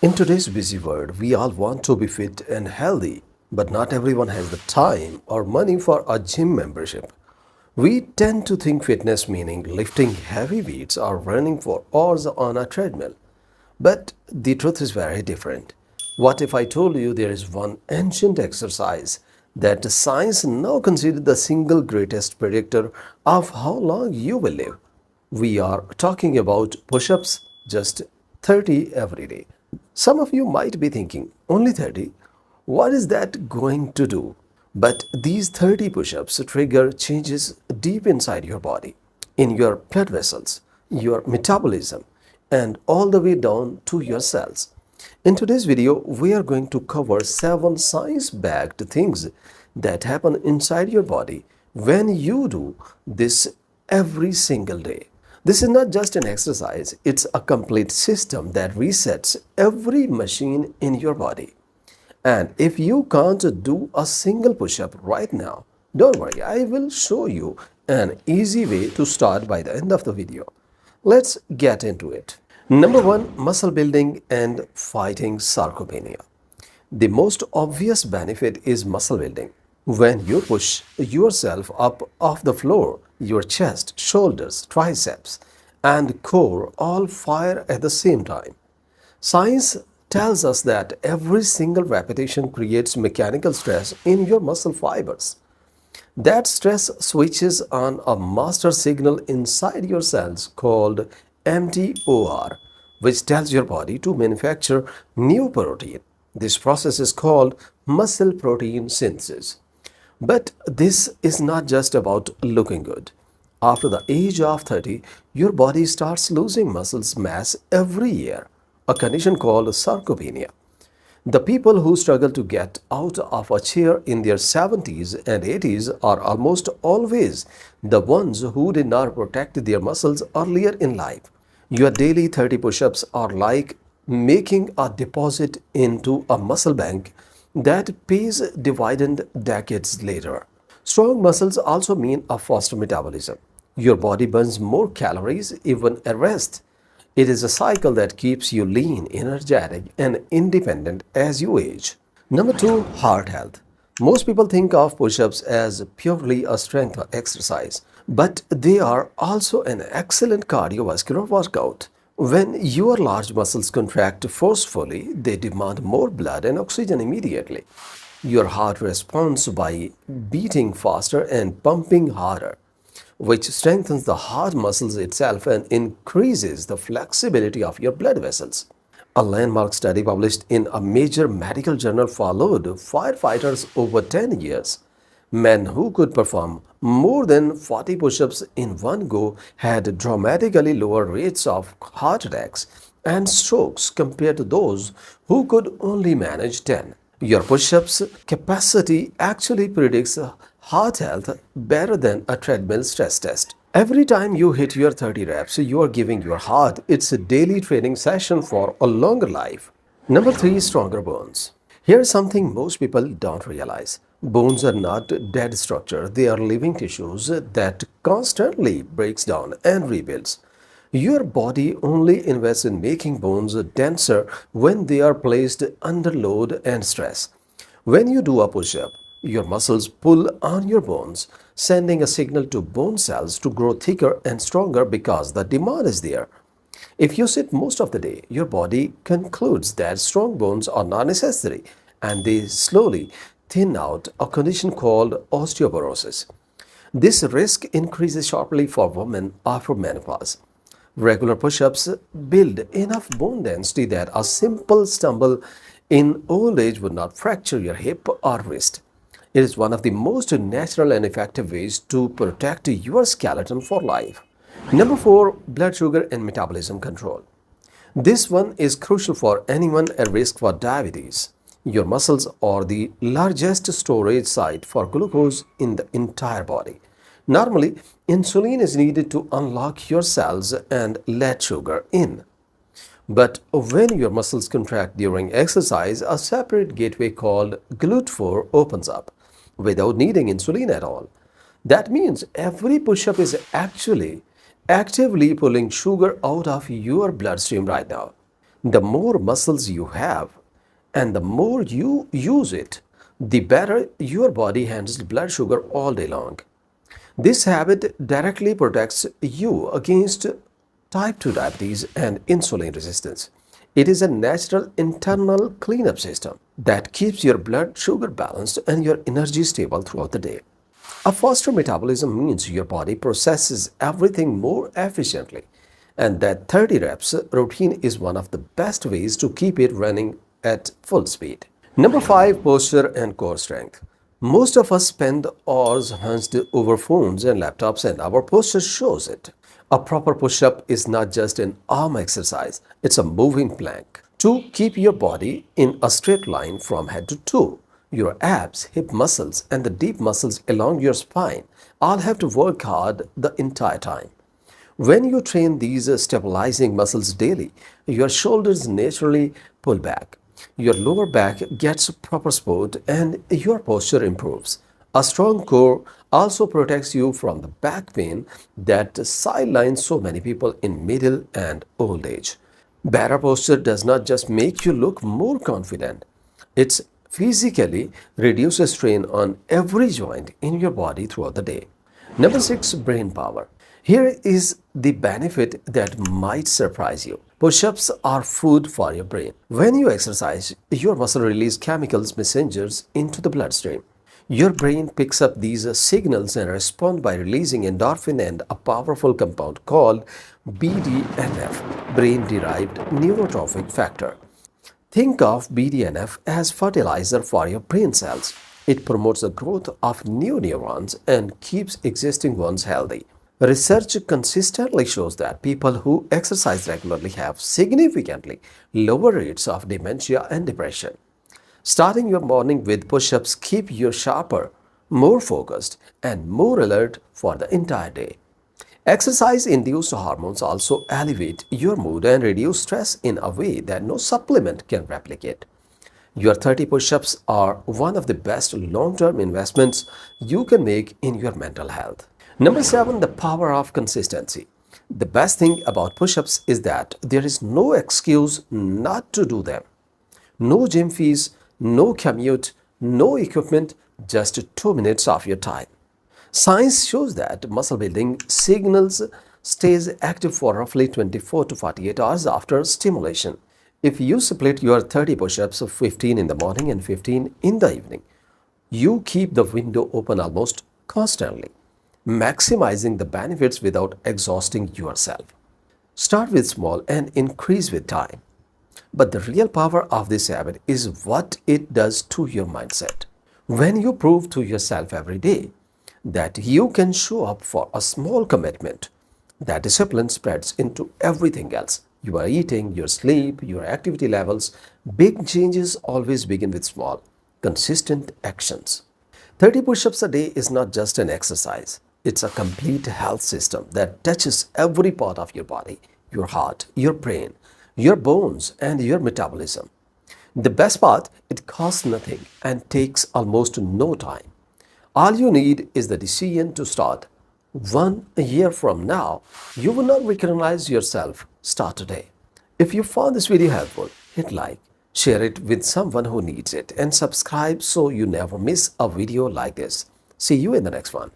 In today's busy world, we all want to be fit and healthy, but not everyone has the time or money for a gym membership. We tend to think fitness meaning lifting heavy weights or running for hours on a treadmill. But the truth is very different. What if I told you there is one ancient exercise that science now considers the single greatest predictor of how long you will live? We are talking about push ups, just 30 every day. Some of you might be thinking, only 30? What is that going to do? But these 30 push ups trigger changes deep inside your body, in your blood vessels, your metabolism, and all the way down to your cells. In today's video, we are going to cover 7 science backed things that happen inside your body when you do this every single day. This is not just an exercise, it's a complete system that resets every machine in your body. And if you can't do a single push up right now, don't worry, I will show you an easy way to start by the end of the video. Let's get into it. Number 1, muscle building and fighting sarcopenia. The most obvious benefit is muscle building. When you push yourself up off the floor, your chest, shoulders, triceps, and core all fire at the same time. Science tells us that every single repetition creates mechanical stress in your muscle fibers. That stress switches on a master signal inside your cells called mTOR, which tells your body to manufacture new protein. This process is called muscle protein synthesis. But this is not just about looking good. After the age of 30, your body starts losing muscle mass every year, a condition called sarcopenia. The people who struggle to get out of a chair in their 70s and 80s are almost always the ones who did not protect their muscles earlier in life. Your daily 30 push-ups are like making a deposit into a muscle bank that pays dividend decades later. Strong muscles also mean a faster metabolism. Your body burns more calories even at rest. It is a cycle that keeps you lean, energetic, and independent as you age. Number 2, heart health. Most people think of push-ups as purely a strength exercise, but they are also an excellent cardiovascular workout. When your large muscles contract forcefully, they demand more blood and oxygen immediately. Your heart responds by beating faster and pumping harder, which strengthens the heart muscles itself and increases the flexibility of your blood vessels. A landmark study published in a major medical journal followed firefighters over 10 years. Men who could perform more than 40 push-ups in one go had dramatically lower rates of heart attacks and strokes compared to those who could only manage 10. Your push-ups capacity actually predicts heart health better than a treadmill stress test. Every time you hit your 30 reps, you are giving your heart its daily training session for a longer life. Number 3, stronger bones. Here's something most people don't realize. Bones are not dead structure, they are living tissues that constantly breaks down and rebuilds. Your body only invests in making bones denser when they are placed under load and stress. When you do a push-up, your muscles pull on your bones, sending a signal to bone cells to grow thicker and stronger because the demand is there. If you sit most of the day, your body concludes that strong bones are not necessary and they slowly thin out, a condition called osteoporosis. This risk increases sharply for women after menopause. Regular push-ups build enough bone density that a simple stumble in old age would not fracture your hip or wrist. It is one of the most natural and effective ways to protect your skeleton for life. Number 4, blood sugar and metabolism control. This one is crucial for anyone at risk for diabetes. Your muscles are the largest storage site for glucose in the entire body. Normally, insulin is needed to unlock your cells and let sugar in. But when your muscles contract during exercise, a separate gateway called GLUT4 opens up without needing insulin at all. That means every push-up is actually actively pulling sugar out of your bloodstream right now. The more muscles you have and the more you use it, the better your body handles blood sugar all day long. This habit directly protects you against type 2 diabetes and insulin resistance. It is a natural internal cleanup system that keeps your blood sugar balanced and your energy stable throughout the day. A faster metabolism means your body processes everything more efficiently, and that 30 reps routine is one of the best ways to keep it running at full speed. Number 5, posture and core strength. Most of us spend hours hunched over phones and laptops, and our posture shows it. A proper push up is not just an arm exercise, it's a moving plank. To keep your body in a straight line from head to toe, your abs, hip muscles, and the deep muscles along your spine all have to work hard the entire time. When you train these stabilizing muscles daily, your shoulders naturally pull back. Your lower back gets proper support and your posture improves. A strong core also protects you from the back pain that sidelines so many people in middle and old age. Better posture does not just make you look more confident, it physically reduces strain on every joint in your body throughout the day. Number 6, brain power. Here is the benefit that might surprise you. Push-ups are food for your brain. When you exercise, your muscle release chemicals messengers into the bloodstream. Your brain picks up these signals and responds by releasing endorphin and a powerful compound called BDNF, brain-derived neurotrophic factor. Think of BDNF as fertilizer for your brain cells. It promotes the growth of new neurons and keeps existing ones healthy. Research consistently shows that people who exercise regularly have significantly lower rates of dementia and depression. Starting your morning with push-ups keep you sharper, more focused, and more alert for the entire day. Exercise-induced hormones also elevate your mood and reduce stress in a way that no supplement can replicate. Your 30 push-ups are one of the best long-term investments you can make in your mental health. Number 7, the power of consistency. The best thing about push-ups is that there is no excuse not to do them. No gym fees, no commute, no equipment, just 2 minutes of your time. Science shows that muscle building signals stays active for roughly 24 to 48 hours after stimulation. If you split your 30 push-ups, 15 in the morning and 15 in the evening, you keep the window open almost constantly, maximizing the benefits without exhausting yourself. Start with small and increase with time. But the real power of this habit is what it does to your mindset. When you prove to yourself every day that you can show up for a small commitment, that discipline spreads into everything else. Your eating, your sleep, your activity levels. Big changes always begin with small, consistent actions. 30 push-ups a day is not just an exercise. It's a complete health system that touches every part of your body, your heart, your brain, your bones, and your metabolism. The best part, it costs nothing and takes almost no time. All you need is the decision to start. 1 year from now, you will not recognize yourself. Start today. If you found this video helpful, hit like, share it with someone who needs it, and subscribe so you never miss a video like this. See you in the next one.